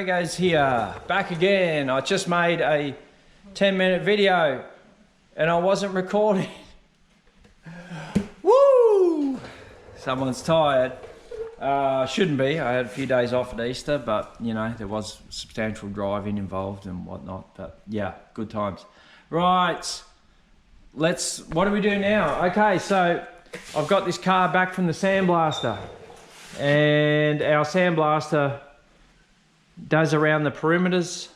SPRAYGUN here, back again. I just made a 10-minute video and I wasn't recording. Woo! Someone's tired. Shouldn't be. I had a few days off at Easter, but you know, there was substantial driving involved and whatnot. But yeah, good times. Right, what do we do now? Okay, so I've got this car back from the sandblaster, and our sandblaster does around the perimeters,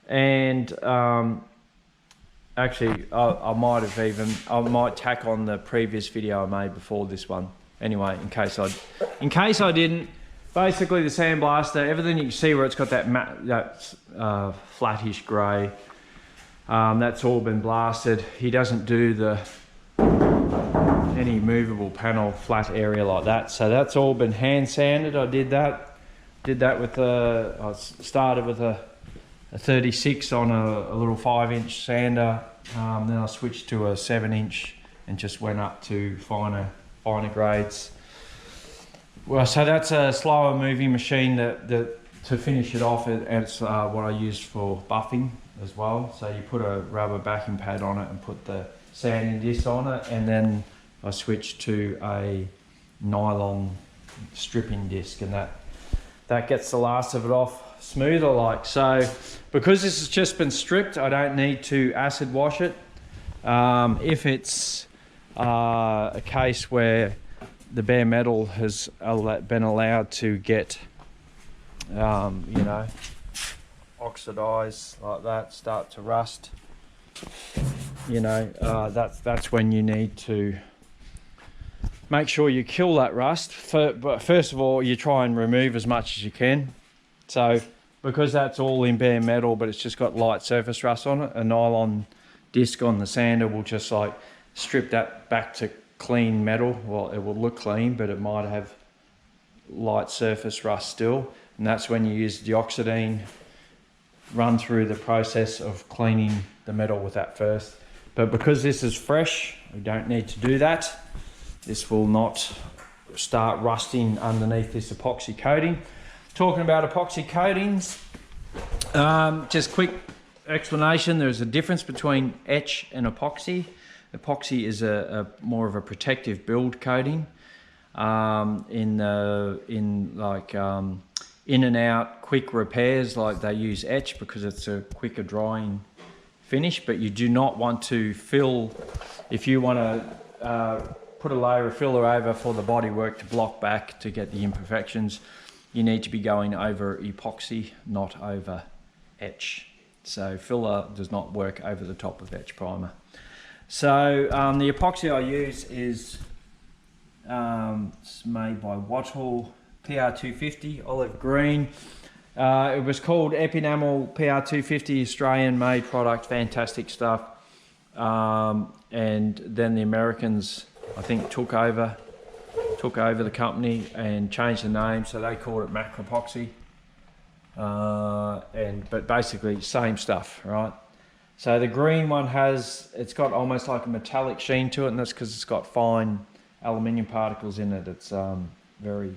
and actually I might tack on the previous video I made before this one anyway, in case I didn't. Basically the sandblaster, everything you can see where it's got that flattish grey, that's all been blasted. He doesn't do any movable panel flat area like that, so that's all been hand sanded. I did that with I started with a 36 on a little 5-inch sander, then I switched to a 7-inch and just went up to finer grades. Well, so that's a slower moving machine that to finish it off, and it's what I used for buffing as well. So you put a rubber backing pad on it and put the sanding disc on it, and then I switched to a nylon stripping disc, and that gets the last of it off smoother like. So because this has just been stripped, I don't need to acid wash it. If it's a case where the bare metal has been allowed to get you know, oxidize like that, start to rust, you know, that's when you need to make sure you kill that rust. But first of all, you try and remove as much as you can. So because that's all in bare metal, but it's just got light surface rust on it, a nylon disc on the sander will just like strip that back to clean metal. Well, it will look clean, but it might have light surface rust still. And that's when you use deoxidine, run through the process of cleaning the metal with that first. But because this is fresh, we don't need to do that. This will not start rusting underneath this epoxy coating. Talking about epoxy coatings, just quick explanation. There's a difference between etch and epoxy. Epoxy is a more of a protective build coating. In and out quick repairs, like they use etch because it's a quicker drying finish, but you do not want to fill. If you want to put a layer of filler over for the bodywork to block back to get the imperfections, you need to be going over epoxy, not over etch. So filler does not work over the top of etch primer. So the epoxy I use is it's made by Wattyl PR250 olive green. It was called Epinamel PR250, Australian made product, fantastic stuff. And then the Americans, I think, took over the company and changed the name, so they called it Macropoxy. But basically same stuff, right? So the green one it's got almost like a metallic sheen to it, and that's because it's got fine aluminium particles in it. It's very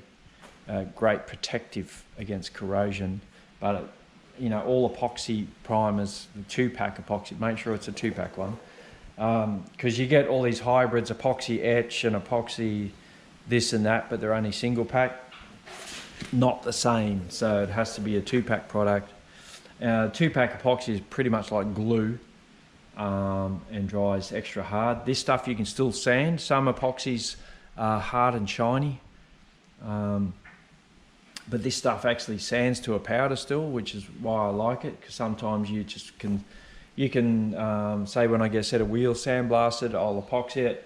great protective against corrosion. But you know, all epoxy primers, the 2-pack epoxy, make sure it's a 2-pack one, because you get all these hybrids, epoxy etch and epoxy this and that, but they're only single pack, not the same. So it has to be a 2-pack product. 2-pack epoxy is pretty much like glue, and dries extra hard. This stuff you can still sand. Some epoxies are hard and shiny, but this stuff actually sands to a powder still, which is why I like it, because sometimes you can say, when I get a set of wheels sandblasted, I'll epoxy it,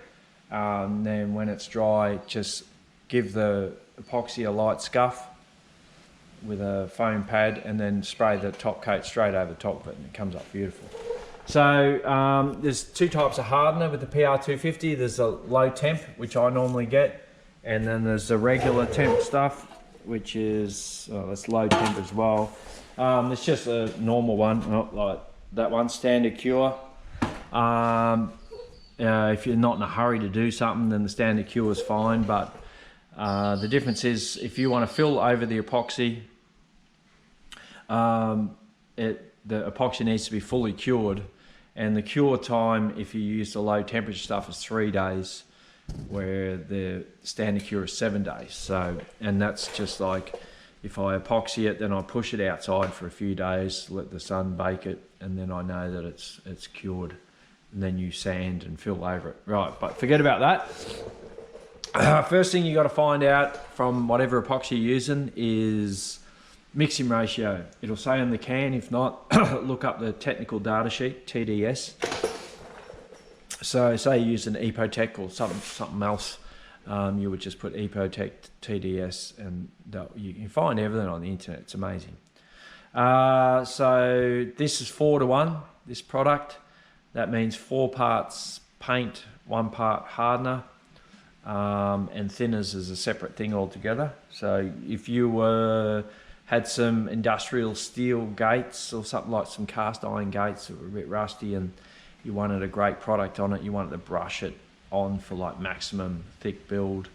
then when it's dry, just give the epoxy a light scuff with a foam pad, and then spray the top coat straight over the top of it, and it comes up beautiful. So there's 2 types of hardener with the PR250. There's a low temp, which I normally get, and then there's the regular temp stuff, which is that's low temp as well. It's just a normal one, not like that one, standard cure. If you're not in a hurry to do something, then the standard cure is fine, but The difference is if you want to fill over the epoxy, the epoxy needs to be fully cured, and the cure time, if you use the low temperature stuff, is 3 days, where the standard cure is 7 days. So, and that's just like, if I epoxy it, then I push it outside for a few days, let the sun bake it, and then I know that it's cured. And then you sand and fill over it. Right, but forget about that. First thing you got to find out from whatever epoxy you're using is mixing ratio. It'll say on the can. If not, look up the technical data sheet, TDS. So say you use an Epotech or something else, you would just put Epotech TDS, and you can find everything on the internet. It's amazing. So this is 4:1, this product. That means 4 parts paint, 1 part hardener, and thinners is a separate thing altogether. So if you had some industrial steel gates or something, like some cast iron gates that were a bit rusty, and you wanted a great product on it, you wanted to brush it on for like maximum thick build,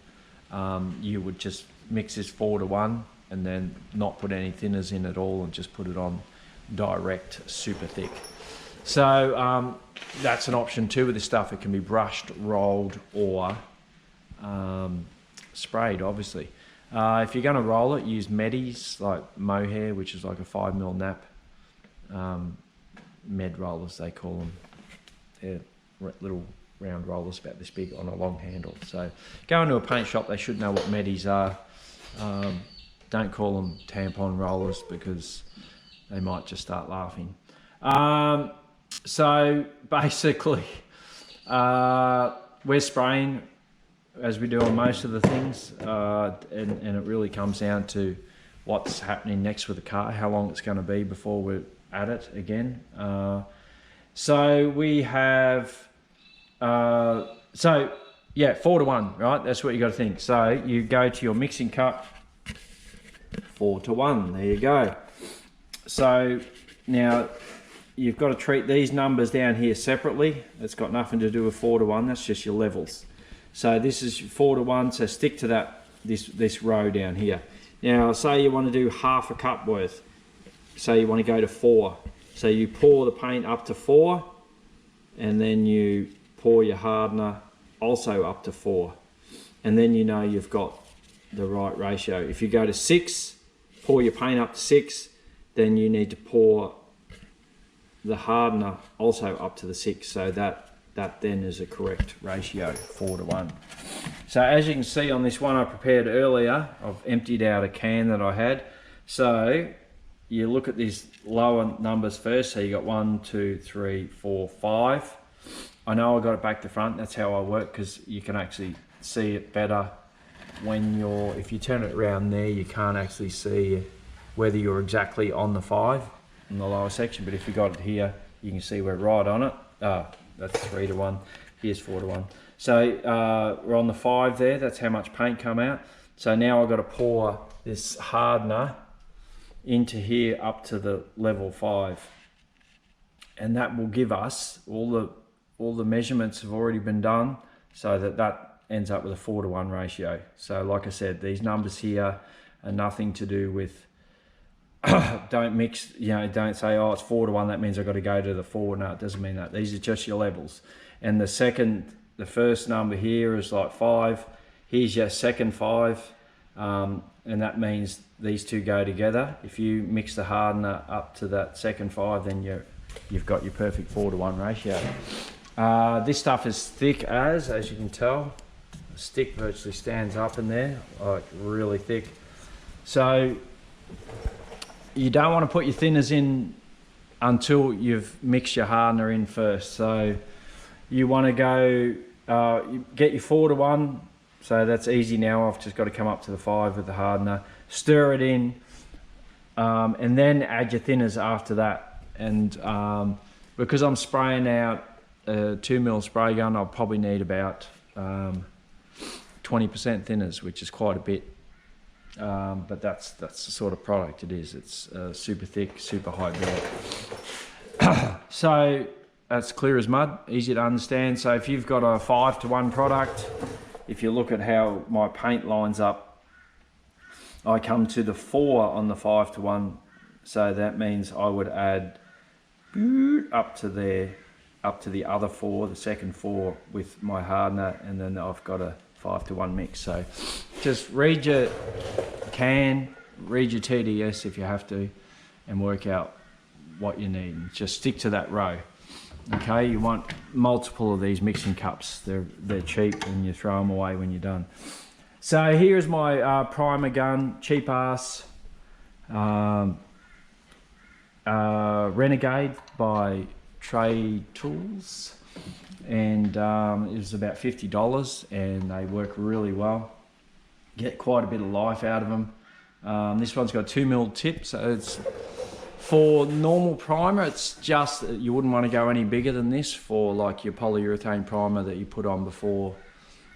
you would just mix this 4:1 and then not put any thinners in at all, and just put it on direct super thick. So that's an option too with this stuff. It can be brushed, rolled, or sprayed, obviously. If you're going to roll it, use Medis, like mohair, which is like a 5mm nap. Med rollers, they call them. They're little round rollers about this big on a long handle. So go into a paint shop, they should know what Medis are. Don't call them tampon rollers, because they might just start laughing. So basically, we're spraying as we do on most of the things, and it really comes down to what's happening next with the car, how long it's going to be before we're at it again. So we have, so yeah, 4:1, right? That's what you got to think. So you go to your mixing cup, 4:1, there you go. So now you've got to treat these numbers down here separately. It's got nothing to do with 4:1, that's just your levels. So this is 4:1, so stick to that, this row down here. Now say you want to do half a cup worth. Say you want to go to 4. So you pour the paint up to 4, and then you pour your hardener also up to 4. And then you know you've got the right ratio. If you go to 6, pour your paint up to 6, then you need to pour the hardener also up to the 6. So that then is a correct ratio, 4:1. So as you can see on this one I prepared earlier, I've emptied out a can that I had. So you look at these lower numbers first. So you got 1, 2, 3, 4, 5. I know I got it back to front. That's how I work, because you can actually see it better when if you turn it around there, you can't actually see whether you're exactly on the 5 in the lower section. But if you got it here, you can see we're right on it. That's 3:1. Here's 4:1. So we're on the 5 there. That's how much paint come out. So now I've got to pour this hardener into here up to the level 5, and that will give us all the measurements have already been done, so that ends up with a 4:1 ratio. So like I said, these numbers here are nothing to do with don't mix, don't say, oh, it's 4:1, that means I've got to go to the 4. No, it doesn't mean that. These are just your levels. And the first number here is like 5. Here's your second 5. And that means these two go together. If you mix the hardener up to that second 5, then you've got your perfect 4:1 ratio. This stuff is thick as you can tell. The stick virtually stands up in there, like really thick. So you don't want to put your thinners in until you've mixed your hardener in first. So you want to go, you get your 4:1. So that's easy now. I've just got to come up to the 5 with the hardener, stir it in, and then add your thinners after that. And because I'm spraying out a 2mm spray gun, I'll probably need about 20% thinners, which is quite a bit. But that's the sort of product it is. It's super thick, super high build. So that's clear as mud, easy to understand. So if you've got a 5:1 product, if you look at how my paint lines up, I come to the 4 on the 5:1 So that means I would add up to the other 4, the second 4 with my hardener, and then I've got a 5-to-1 mix. So just read your TDS if you have to, and work out what you need. Just stick to that row. Okay, you want multiple of these mixing cups. They're cheap and you throw them away when you're done. So here's my primer gun, cheap ass Renegade by Trade Tools, and it was about $50, and they work really well. Get quite a bit of life out of them. This one's got a 2mm tip, so it's for normal primer. It's just, you wouldn't want to go any bigger than this for like your polyurethane primer that you put on before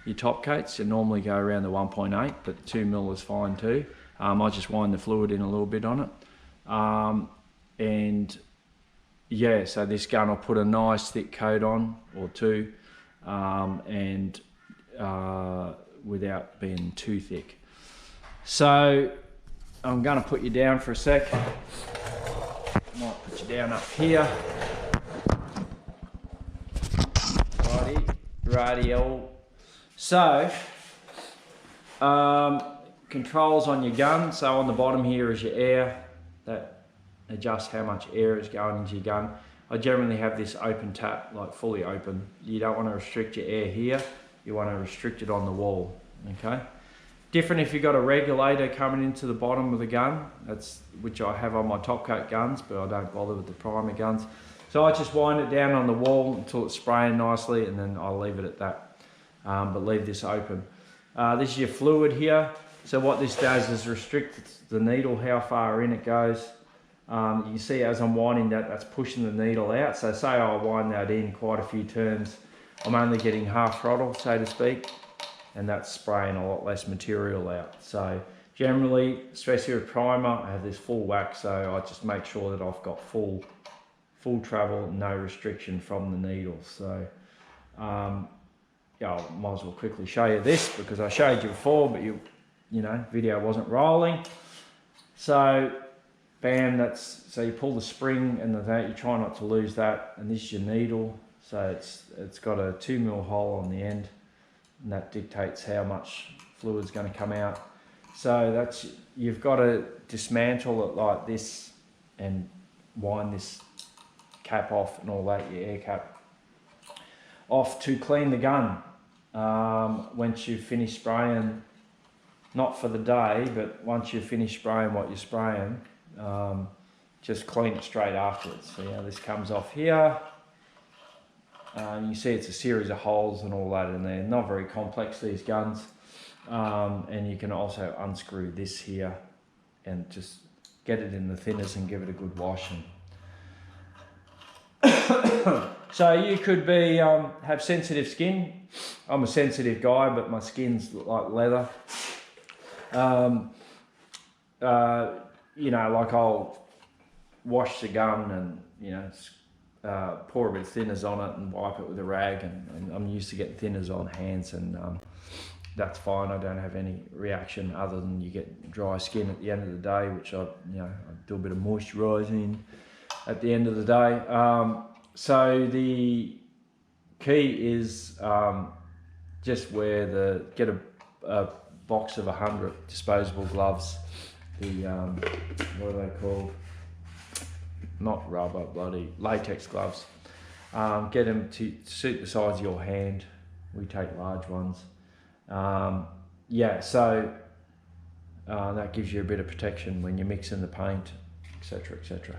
your top coats. You normally go around the 1.8, but 2mm is fine too. I just wind the fluid in a little bit on it. And yeah, so this gun I'll put a nice thick coat on, or 2, and without being too thick. So I'm going to put you down for a sec. Might put you down up here. Righty-o. So, controls on your gun. So on the bottom here is your air. That adjusts how much air is going into your gun. I generally have this open tap, like fully open. You don't want to restrict your air here. You want to restrict it on the wall, okay? Different if you've got a regulator coming into the bottom of the gun, which I have on my top coat guns, but I don't bother with the primer guns. So I just wind it down on the wall until it's spraying nicely, and then I'll leave it at that, but leave this open. This is your fluid here. So what this does is restrict the needle, how far in it goes. You can see as I'm winding that, that's pushing the needle out. So say I wind that in quite a few turns, I'm only getting half throttle, so to speak, and that's spraying a lot less material out. So generally, especially with primer, I have this full whack, so I just make sure that I've got full travel, no restriction from the needles. So yeah, I might as well quickly show you this because I showed you before, but you know, video wasn't rolling. So bam, so you pull the spring and you try not to lose that, and this is your needle. So it's got a 2mm hole on the end, and that dictates how much fluid's going to come out. So you've got to dismantle it like this and wind this cap off and all that, your air cap off, to clean the gun. Once you finish spraying, not for the day, but once you finish spraying what you're spraying, just clean it straight afterwards. So yeah, this comes off here. You see it's a series of holes and all that in there. Not very complex, these guns. And you can also unscrew this here and just get it in the thinners and give it a good wash. So you could be have sensitive skin. I'm a sensitive guy, but my skin's like leather. You know, like I'll wash the gun and, you know, pour a bit of thinners on it and wipe it with a rag, and I'm used to getting thinners on hands, and that's fine. I don't have any reaction other than you get dry skin at the end of the day, which I do a bit of moisturising at the end of the day. So the key is just get a box of 100 disposable gloves. What are they called? Not rubber, bloody latex gloves. Get them to suit the size of your hand. We take large ones. Yeah, so that gives you a bit of protection when you're mixing the paint, etc., etc.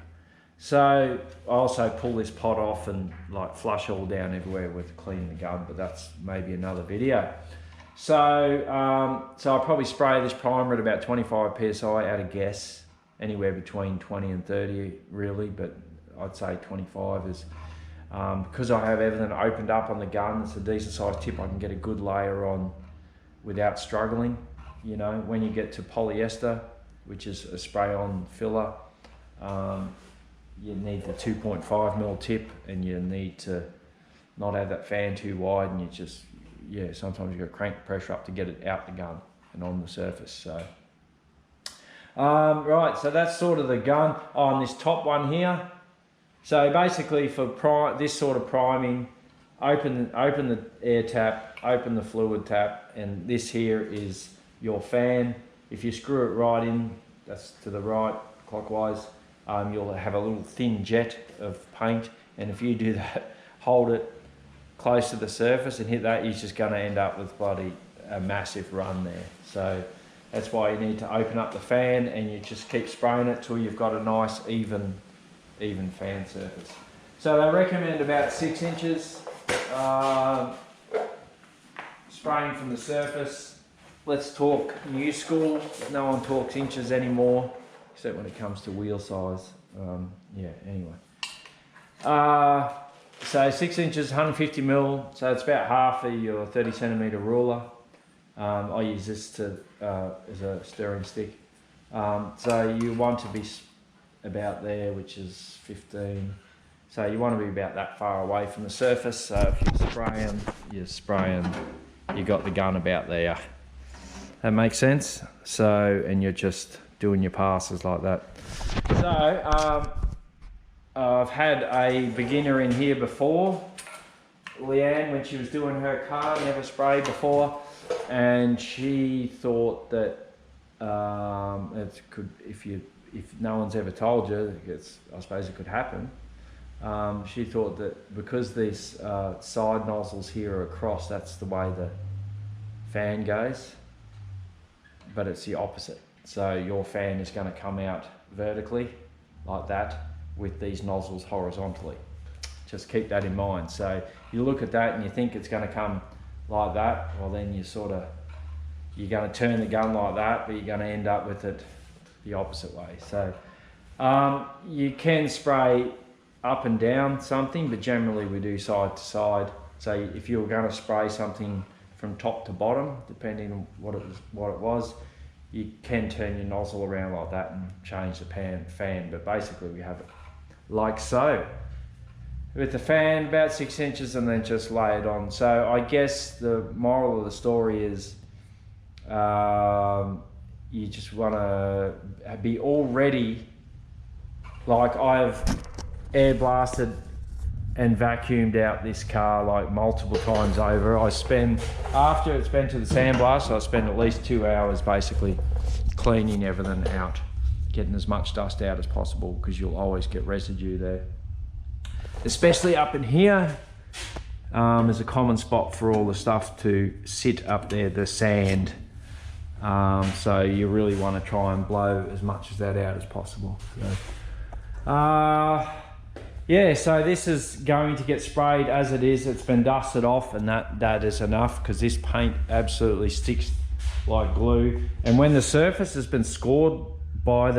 So I also pull this pot off and like flush all down everywhere with cleaning the gun, but that's maybe another video. So I'll probably spray this primer at about 25 psi at a guess, anywhere between 20 and 30 really, but I'd say 25 is, because I have everything opened up on the gun, it's a decent sized tip, I can get a good layer on without struggling. You know, when you get to polyester, which is a spray on filler, you need the 2.5mm tip, and you need to not have that fan too wide, and you just, yeah, sometimes you got to crank the pressure up to get it out the gun and on the surface. So Right, so that's sort of the gun on this top one here. So basically for this sort of priming, open the air tap, open the fluid tap, and this here is your fan. If you screw it right in, that's to the right, clockwise, you'll have a little thin jet of paint, and if you do that, hold it close to the surface and hit that, you're just going to end up with bloody a massive run there. So that's why you need to open up the fan, and you just keep spraying it till you've got a nice even fan surface. So they recommend about 6 inches spraying from the surface. Let's talk new school. No one talks inches anymore, except when it comes to wheel size. Yeah, anyway. So 6 inches, 150 mil, so it's about half of your 30 centimetre ruler. I use this as a stirring stick. So you want to be about there, which is 15. So you want to be about that far away from the surface. So if you're spraying, you got the gun about there. That makes sense? So, and you're just doing your passes like that. So, I've had a beginner in here before. Leanne, when she was doing her car, never sprayed before. And she thought that it could, if no one's ever told you, I suppose it could happen. She thought that because these side nozzles here are across, that's the way the fan goes, but it's the opposite. So your fan is going to come out vertically like that with these nozzles horizontally. Just keep that in mind. So you look at that and you think it's going to come like that, well then you're going to turn the gun like that, but you're going to end up with it the opposite way. So you can spray up and down something, but generally we do side to side. So if you were going to spray something from top to bottom, depending on what it was, you can turn your nozzle around like that and change the fan, but basically we have it like so. With the fan about 6 inches, and then just lay it on. So I guess the moral of the story is you just want to be all ready. Like I've air blasted and vacuumed out this car like multiple times over. After it's been to the sandblast, I spend at least 2 hours basically cleaning everything out, getting as much dust out as possible, because you'll always get residue there. Especially up in here, is a common spot for all the stuff to sit up there, the sand. So you really want to try and blow as much of that out as possible. So, yeah, so this is going to get sprayed as it is. It's been dusted off, and that is enough, because this paint absolutely sticks like glue. And when the surface has been scored by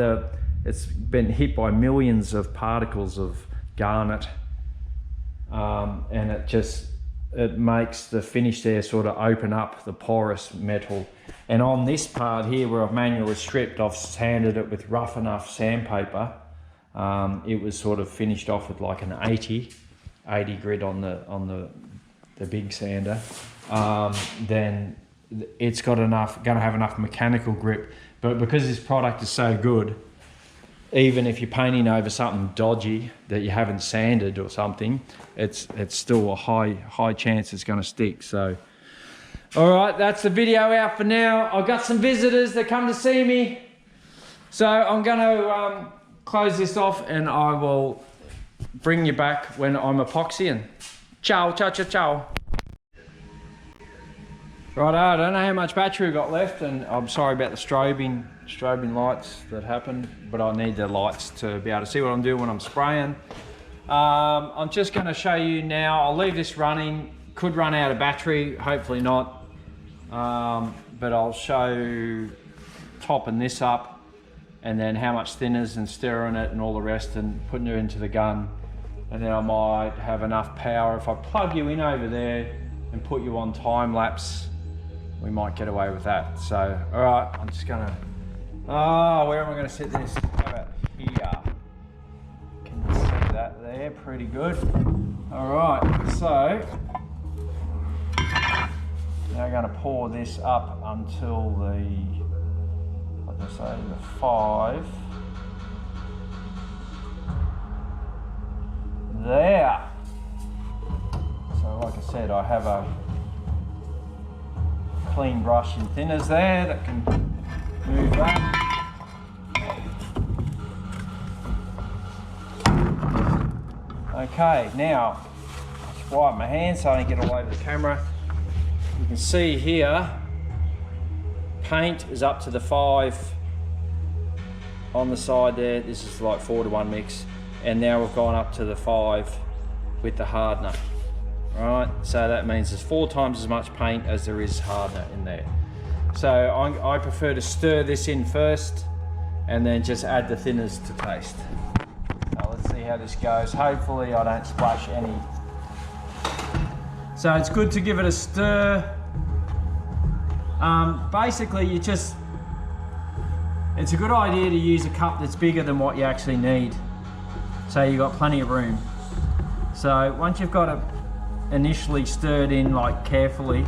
it's been hit by millions of particles of garnet, and it makes the finish there sort of open up the porous metal. And on this part here where I've manually stripped, I've sanded it with rough enough sandpaper. It was sort of finished off with like an 80 grit on the big sander. Then it's going to have enough mechanical grip. But because this product is so good, even if you're painting over something dodgy that you haven't sanded or something, it's still a high chance it's going to stick. So, all right, that's the video out for now. I've got some visitors that come to see me, so I'm going to close this off, and I will bring you back when I'm epoxying. Ciao, ciao, ciao, ciao. Right, I don't know how much battery we've got left, and I'm sorry about the strobing lights that happen, but I need the lights to be able to see what I'm doing when I'm spraying. I'm just going to show you now. I'll leave this running. Could run out of battery, hopefully not, but I'll show topping this up, and then how much thinners and stirring it and all the rest, and putting it into the gun. And then I might have enough power if I plug you in over there and put you on time lapse. We might get away with that. So, all right, I'm just gonna, where am I gonna set this? How about here? Can you see that there? Pretty good. All right, so now I'm gonna pour this up until I as I say, the 5. There. So like I said, I have a clean brush and thinners there that can move that. Okay, now just wipe my hands so I don't get all over the camera. You can see here, paint is up to the 5 on the side there. This is like 4:1 mix, and now we've gone up to the 5 with the hardener. Right, so that means there's 4 times as much paint as there is hardener in there. So I prefer to stir this in first and then just add the thinners to taste. Now let's see how this goes. Hopefully I don't splash any. So it's good to give it a stir. Basically it's a good idea to use a cup that's bigger than what you actually need, so you've got plenty of room. So once you've got it initially stirred in like carefully,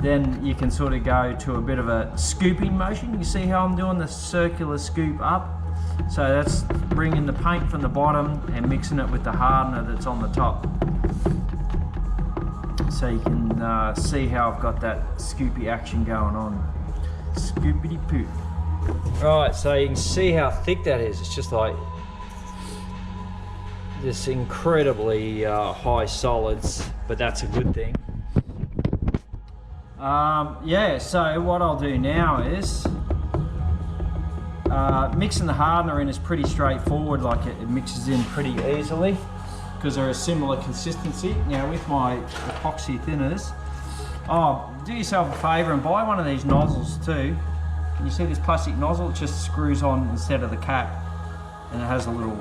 then you can sort of go to a bit of a scooping motion. You see how I'm doing the circular scoop up? So that's bringing the paint from the bottom and mixing it with the hardener that's on the top. So you can see how I've got that scoopy action going on. Scoopity poo. Right, so you can see how thick that is. It's just like this incredibly high solids, but that's a good thing. Yeah, so what I'll do now is mixing the hardener in is pretty straightforward. Like it mixes in pretty easily because they're a similar consistency. Now with my epoxy thinners, do yourself a favour and buy one of these nozzles too. You see this plastic nozzle? It just screws on instead of the cap, and it has a little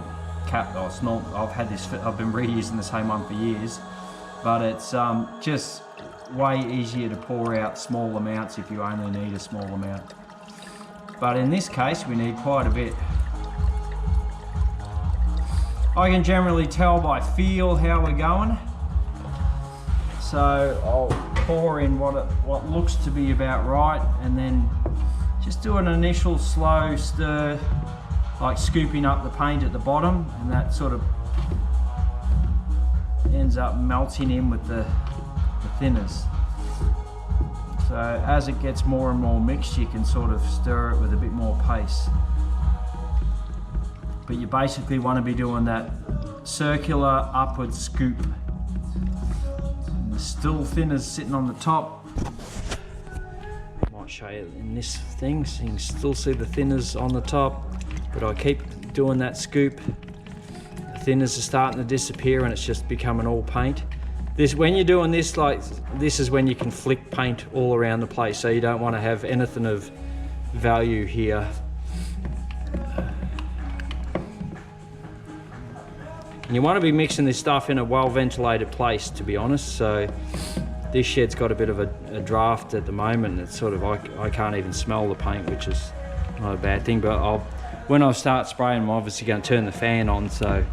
cap. Oh, it's not. I've been reusing the same one for years, but it's just way easier to pour out small amounts if you only need a small amount. But in this case, we need quite a bit. I can generally tell by feel how we're going. So I'll pour in what looks to be about right, and then just do an initial slow stir, like scooping up the paint at the bottom, and that sort of ends up melting in with the thinners. So as it gets more and more mixed, you can sort of stir it with a bit more pace. But you basically want to be doing that circular upward scoop. And the still thinners sitting on the top. I might show you in this thing, so you can still see the thinners on the top, but I keep doing that scoop. The thinners are starting to disappear and it's just becoming all paint. When you're doing this, this is when you can flick paint all around the place, so you don't want to have anything of value here. And you want to be mixing this stuff in a well ventilated place, to be honest. So this shed's got a bit of a draft at the moment. It's sort of, I can't even smell the paint, which is not a bad thing, but when I start spraying, I'm obviously going to turn the fan on, so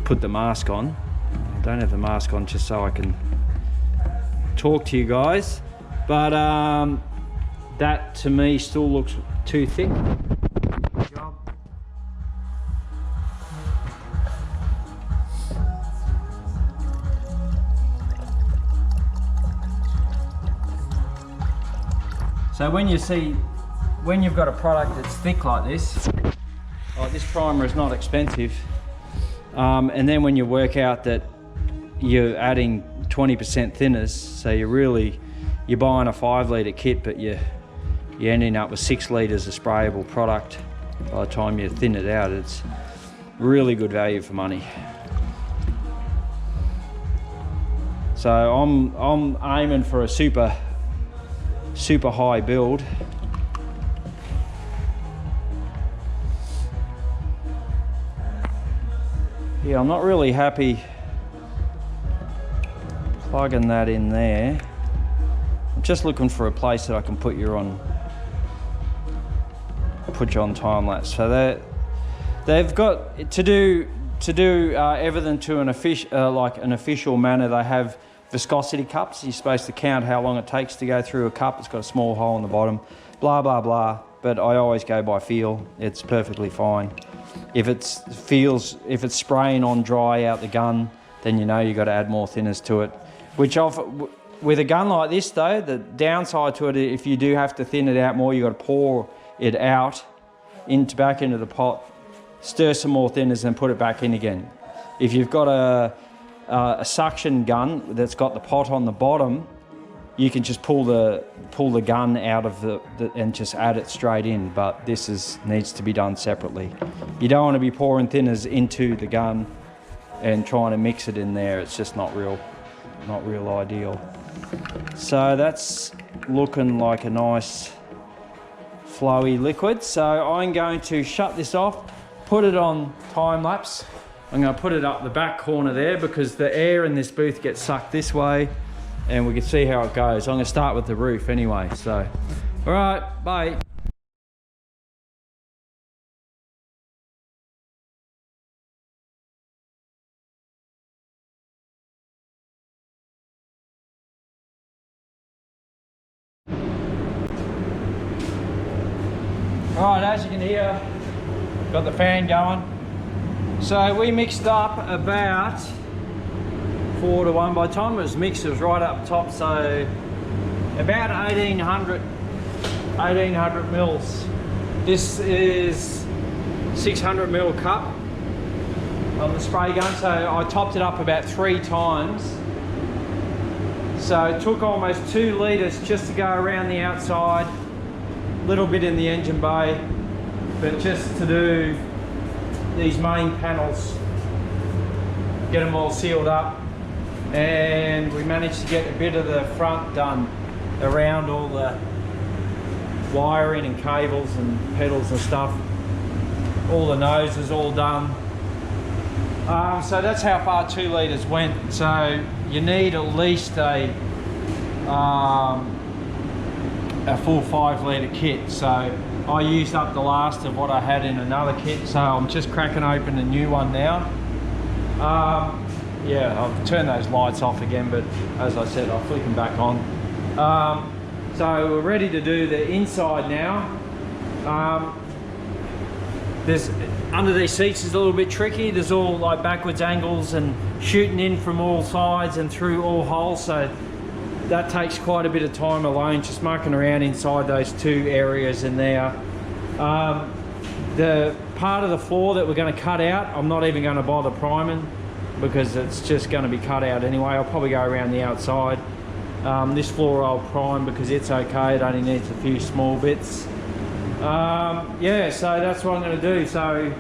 put the mask on. I don't have the mask on just so I can talk to you guys, but that to me still looks too thick. So when you've got a product that's thick like this primer is not expensive, and then when you work out that you're adding 20% thinners, so you're buying a 5 litre kit, but you're ending up with 6 litres of sprayable product by the time you thin it out. It's really good value for money. So I'm aiming for a super high build. Yeah, I'm not really happy plugging that in there. I'm just looking for a place that I can put you on time lapse. So they've got to do everything to an official manner. They have viscosity cups. You're supposed to count how long it takes to go through a cup. It's got a small hole in the bottom. Blah blah blah. but I always go by feel. It's perfectly fine. If it's spraying on dry out the gun, then you know you got to add more thinners to it. With a gun like this though, the downside to it, if you do have to thin it out more, you got to pour it out back into the pot, stir some more thinners, and put it back in again. If you've got a suction gun that's got the pot on the bottom, you can just pull the gun out of and just add it straight in. But this needs to be done separately. You don't want to be pouring thinners into the gun and trying to mix it in there. It's just not real ideal. So that's looking like a nice flowy liquid. So I'm going to shut this off, put it on time lapse. I'm going to put it up the back corner there because the air in this booth gets sucked this way, and we can see how it goes. I'm going to start with the roof anyway. So, all right, bye. Right, as you can hear, got the fan going. So we mixed up about 4 to 1. By the time it was mixed, it was right up top, so about 1800 mils. This is 600 mil cup on the spray gun, so I topped it up about 3 times. So it took almost 2 litres just to go around the outside, little bit in the engine bay, but just to do these main panels, get them all sealed up. And we managed to get a bit of the front done around all the wiring and cables and pedals and stuff. All the noses all done. So that's how far 2 litres went. So you need at least a full 5 litre kit. So I used up the last of what I had in another kit, so I'm just cracking open a new one now. Yeah, I've turned those lights off again, but as I said, I'll flick them back on. So we're ready to do the inside now. There's under these seats is a little bit tricky. There's all like backwards angles and shooting in from all sides and through all holes, so that takes quite a bit of time alone, just mucking around inside those 2 areas in there. The part of the floor that we're going to cut out, I'm not even going to bother priming because it's just going to be cut out anyway. I'll probably go around the outside. This floor I'll prime because it's okay, it only needs a few small bits. Yeah, so that's what I'm going to do. So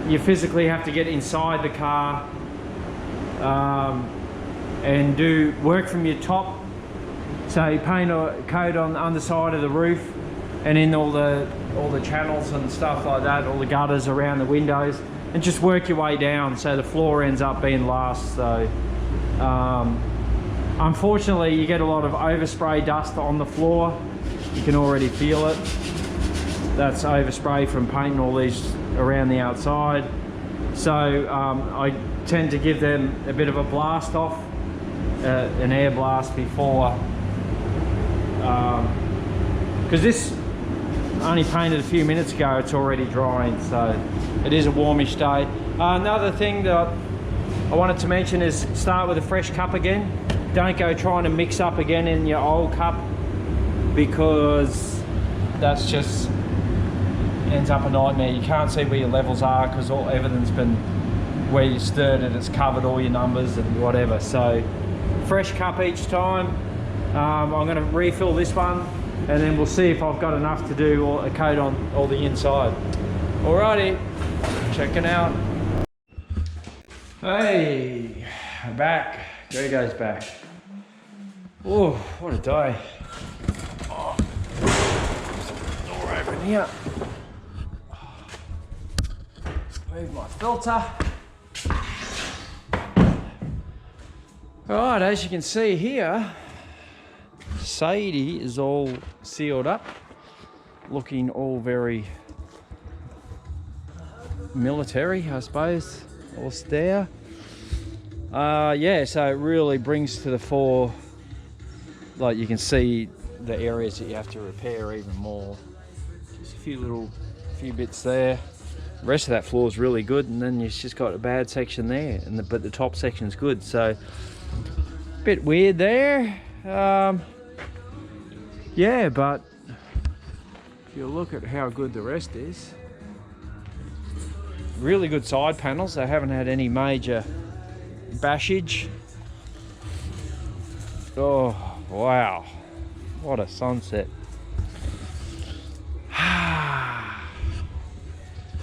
you physically have to get inside the car and do work from your top. So you paint a coat on the underside of the roof and in all the channels and stuff like that, all the gutters around the windows, and just work your way down so the floor ends up being last. So unfortunately you get a lot of overspray dust on the floor. You can already feel it. That's overspray from painting all these around the outside. So I tend to give them a bit of a blast off, an air blast before, because this only painted a few minutes ago, it's already drying, so it is a warmish day. Another thing that I wanted to mention is start with a fresh cup again. Don't go trying to mix up again in your old cup, because that's just ends up a nightmare. You can't see where your levels are because everything's been, where you stirred it, it's covered all your numbers and whatever. So fresh cup each time. I'm going to refill this one and then we'll see if I've got enough to do a coat on all the inside. Alrighty, checking out. Hey, I'm back. Grego's back. Oh, what a day. Oh, door open here. Move my filter. Alright, as you can see here, Sadie is all sealed up, looking all very military, I suppose, austere. Yeah, so it really brings to the fore, like you can see the areas that you have to repair even more. few bits there. The rest of that floor is really good, and then you've just got a bad section there, but the top section's good. So bit weird there. Yeah, but if you look at how good the rest is, really good side panels. They haven't had any major bashage. Oh wow, what a sunset.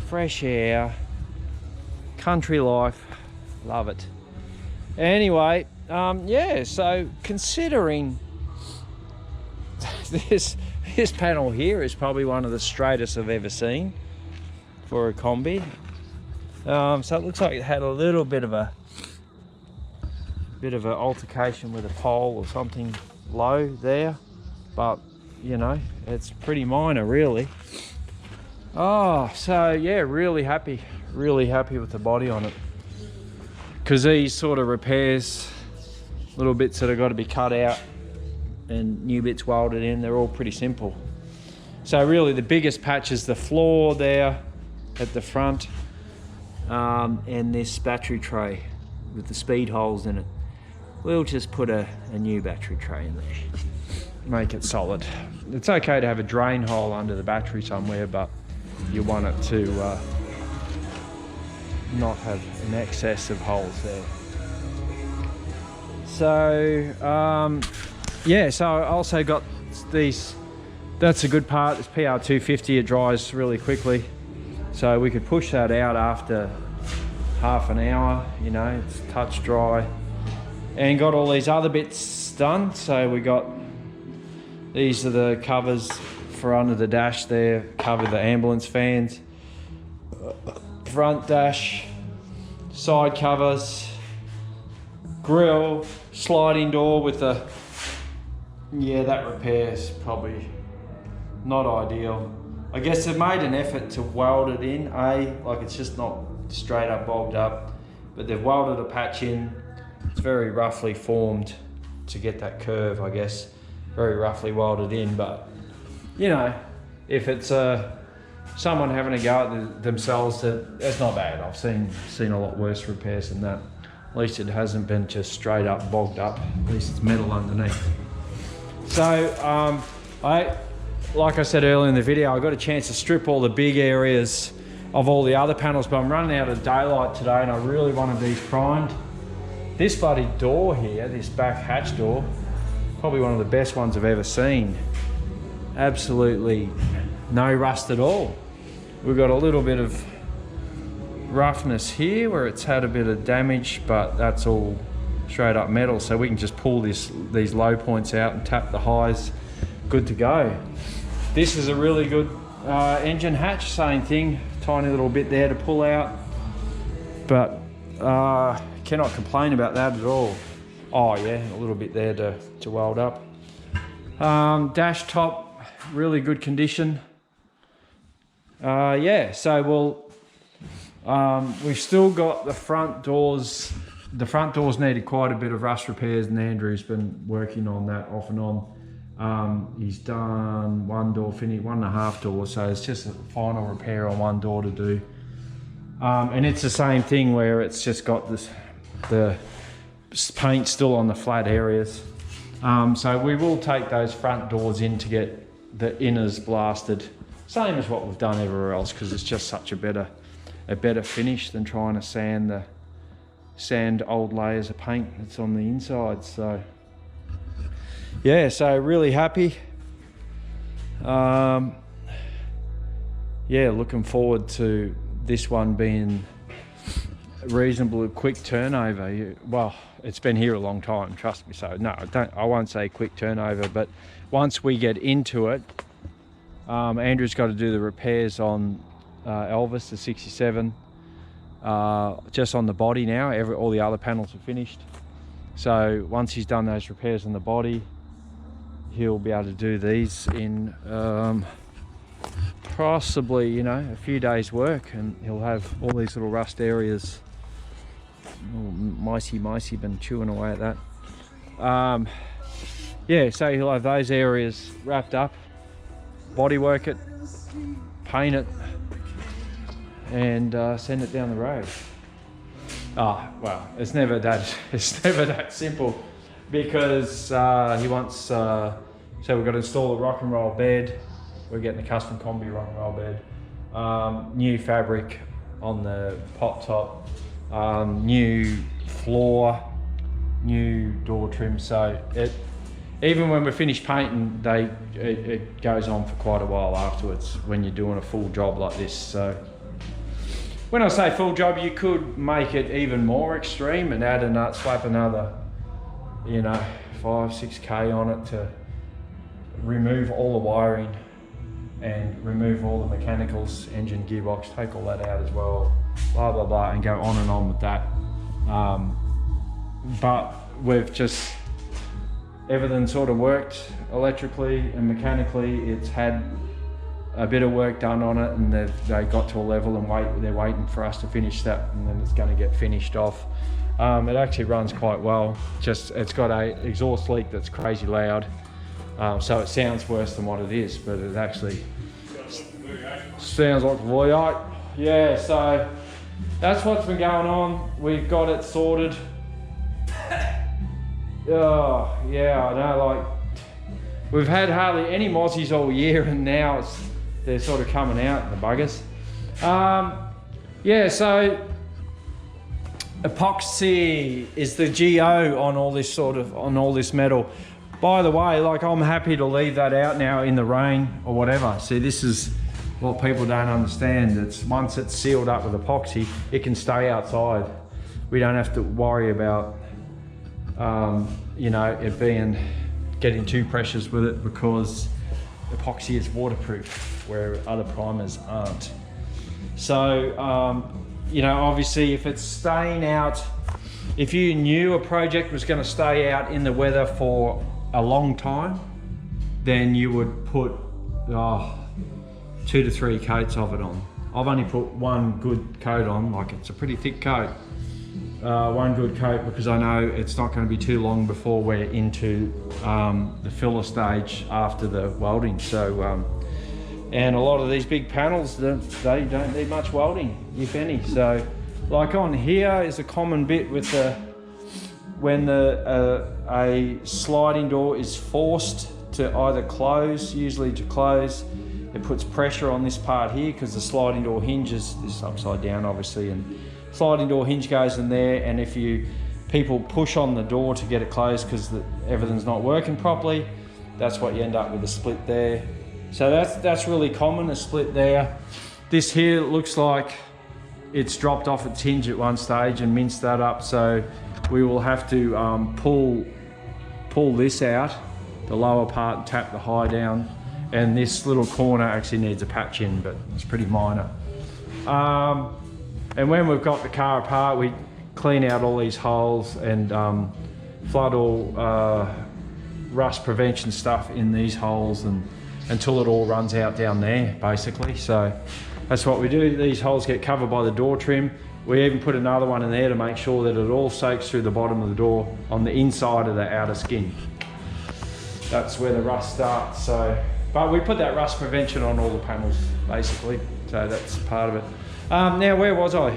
Fresh air, country life, love it. Anyway, yeah, so considering this panel here is probably one of the straightest I've ever seen for a combi. So it looks like it had a little bit of an altercation with a pole or something low there, but you know, it's pretty minor really. Oh, so yeah, really happy with the body on it, because these sort of repairs, little bits that have got to be cut out and new bits welded in, they're all pretty simple. So really the biggest patch is the floor there at the front, and this battery tray with the speed holes in it. We'll just put a new battery tray in there, make it solid. It's okay to have a drain hole under the battery somewhere, but you want it to not have an excess of holes there. So yeah, so I also got these, that's a good part, this PR250, it dries really quickly, so we could push that out after half an hour, you know, it's touch dry. And got all these other bits done. So we got, these are the covers for under the dash there, cover the ambulance fans, front dash, side covers, grill, sliding door with the, yeah, that repair's probably not ideal. I guess they've made an effort to weld it in, like it's just not straight up bogged up, but they've welded a patch in. It's very roughly formed to get that curve, I guess, very roughly welded in, but you know, if it's someone having a go at themselves, that's not bad. I've seen a lot worse repairs than that. At least it hasn't been just straight up bogged up. At least it's metal underneath. So like I said earlier in the video, I got a chance to strip all the big areas of all the other panels, but I'm running out of daylight today and I really wanted these primed. This bloody door here, this back hatch door, probably one of the best ones I've ever seen. Absolutely no rust at all. We've got a little bit of roughness here where it's had a bit of damage, but that's all straight up metal, so we can just pull these low points out and tap the highs. Good to go. This is a really good engine hatch, same thing, tiny little bit there to pull out, but cannot complain about that at all. Oh yeah, a little bit there to weld up. Dash top, really good condition. Yeah, so we've still got the front doors. The front doors needed quite a bit of rust repairs, and Andrew's been working on that off and on. He's done one door finish, 1.5 doors, so it's just a final repair on one door to do. And it's the same thing where it's just got the paint still on the flat areas. So we will take those front doors in to get the inners blasted, same as what we've done everywhere else, because it's just such a better finish than trying to sand old layers of paint that's on the inside. So yeah, so really happy. Yeah, looking forward to this one being a reasonably quick turnover. Well, it's been here a long time, trust me. So no, I won't say quick turnover, but once we get into it, Andrew's got to do the repairs on Elvis, the 67, just on the body now. All the other panels are finished. So once he's done those repairs on the body, he'll be able to do these in possibly, you know, a few days work, and he'll have all these little rust areas. Oh, micey been chewing away at that. Yeah, so he'll have those areas wrapped up, body work it, paint it, and send it down the road. Oh, well, it's never that simple, because he wants, so we've got to install a rock and roll bed. We're getting a custom combi rock and roll bed. New fabric on the pop top, new floor, new door trim. So even when we're finished painting, it goes on for quite a while afterwards when you're doing a full job like this. So when I say full job, you could make it even more extreme and add slap another, you know, 5-6K on it to remove all the wiring and remove all the mechanicals, engine, gearbox, take all that out as well, blah, blah, blah, and go on and on with that. But we've just, everything sort of worked electrically and mechanically. It's had a bit of work done on it, and they got to a level and they're waiting for us to finish that, and then it's going to get finished off. It actually runs quite well. Just, it's got a exhaust leak that's crazy loud, so it sounds worse than what it is, but it actually sounds like a V8. Yeah, so that's what's been going on. We've got it sorted. Oh yeah, I know, like we've had hardly any mozzies all year, and now they're sort of coming out, the buggers. Yeah, so epoxy is the GO on all this metal. By the way, like, I'm happy to leave that out now in the rain or whatever. See, this is what people don't understand. It's once it's sealed up with epoxy, it can stay outside. We don't have to worry about you know, it getting too precious with it, because epoxy is waterproof where other primers aren't. So you know, obviously if it's staying out, if you knew a project was going to stay out in the weather for a long time, then you would put 2 to 3 coats of it on. I've only put one good coat on, like it's a pretty thick coat. One good coat, because I know it's not going to be too long before we're into the filler stage after the welding. So and a lot of these big panels, they don't need much welding, if any. So like on here is a common bit with when a sliding door is forced to either close, usually to close, it puts pressure on this part here, because the sliding door hinge is upside down obviously, and sliding door hinge goes in there, and if people push on the door to get it closed because everything's not working properly, that's what you end up with, a split there. So that's really common, a split there. This here looks like it's dropped off its hinge at one stage and minced that up, so we will have to pull this out, the lower part, and tap the high down, and this little corner actually needs a patch in, but it's pretty minor. And when we've got the car apart, we clean out all these holes and flood all rust prevention stuff in these holes, and until it all runs out down there, basically. So that's what we do. These holes get covered by the door trim. We even put another one in there to make sure that it all soaks through the bottom of the door on the inside of the outer skin. That's where the rust starts. So, but we put that rust prevention on all the panels, basically. So that's part of it. Now, where was I?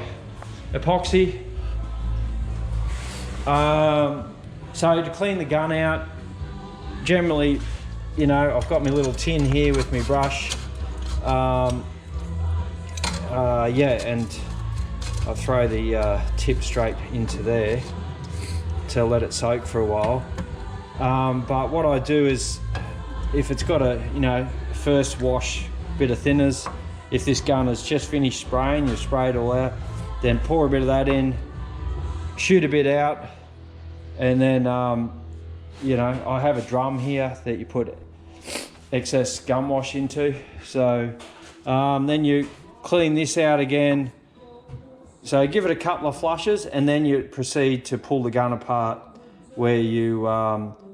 Epoxy. So to clean the gun out, generally, you know, I've got my little tin here with my brush. Yeah, and I throw the tip straight into there to let it soak for a while. But what I do is, if it's got a, you know, first wash bit of thinners, if this gun has just finished spraying, you spray it all out, then pour a bit of that in, shoot a bit out, and then, you know, I have a drum here that you put excess gum wash into. So then you clean this out again. So give it a couple of flushes, and then you proceed to pull the gun apart, where you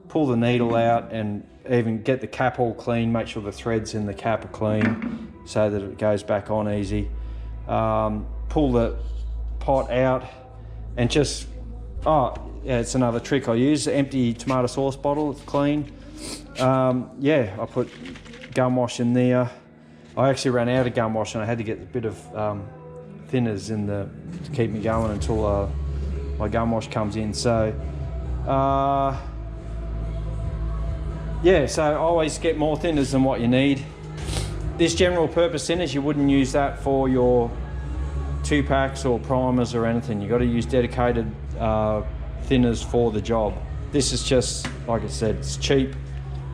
pull the needle out and even get the cap all clean, make sure the threads in the cap are clean so that it goes back on easy. Pull the pot out and just, oh yeah, it's another trick I use, empty tomato sauce bottle, it's clean. Yeah, I put gum wash in there, I actually ran out of gun wash and I had to get a bit of thinners in to keep me going until my gun wash comes in. So yeah, so always get more thinners than what you need. This general purpose thinners, you wouldn't use that for your 2-packs or primers or anything. You got to use dedicated thinners for the job. This is just, like I said, it's cheap.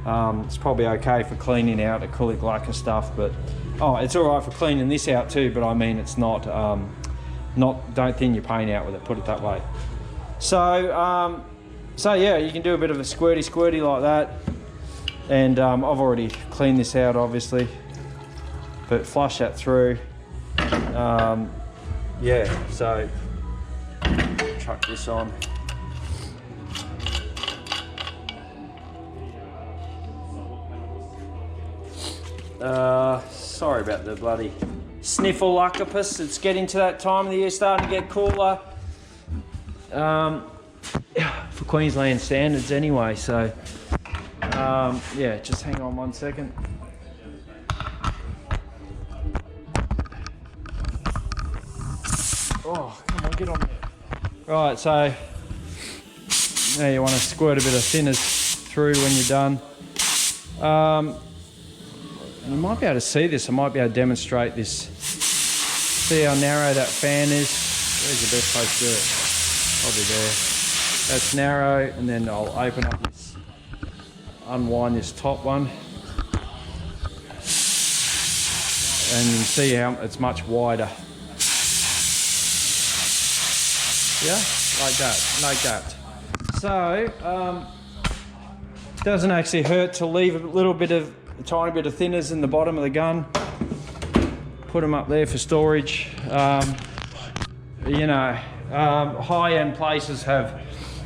It's probably okay for cleaning out acrylic lacquer stuff, but it's all right for cleaning this out too. But I mean, it's not don't thin your paint out with it. Put it that way. So so yeah, you can do a bit of a squirty like that. And I've already cleaned this out, obviously, but flush that through. Yeah, so chuck this on. Sorry about the bloody sniffle octopus. It's getting to that time of the year, starting to get cooler. For Queensland standards anyway, so yeah, just hang on 1 second. Oh, come on, get on there. Right, so now you want to squirt a bit of thinners through when you're done. You might be able to see this. I might be able to demonstrate this. See how narrow that fan is? Where's the best place to do it? Probably there. That's narrow, and then I'll open up this, unwind this top one. And you can see how it's much wider. Yeah, like that. So, it doesn't actually hurt to leave a tiny bit of thinners in the bottom of the gun. Put them up there for storage. You know, high-end places have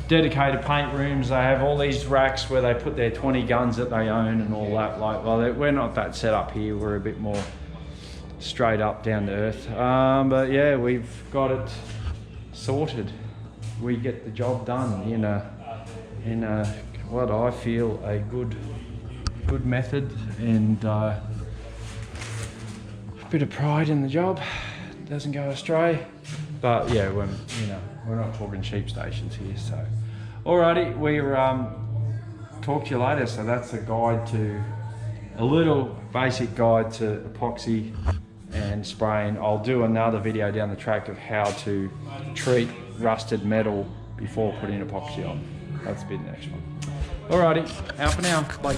dedicated paint rooms. They have all these racks where they put their 20 guns that they own and all that. Like, well, we're not that set up here. We're a bit more straight up, down to earth. But yeah, we've got it sorted. We get the job done in what I feel a good method, and a bit of pride in the job. Doesn't go astray. But yeah, we're not talking sheep stations here. So alrighty, we're talk to you later. So that's a little basic guide to epoxy and spraying. I'll do another video down the track of how to treat rusted metal before putting epoxy on. That's be the next one. Alrighty, out for now. Bye.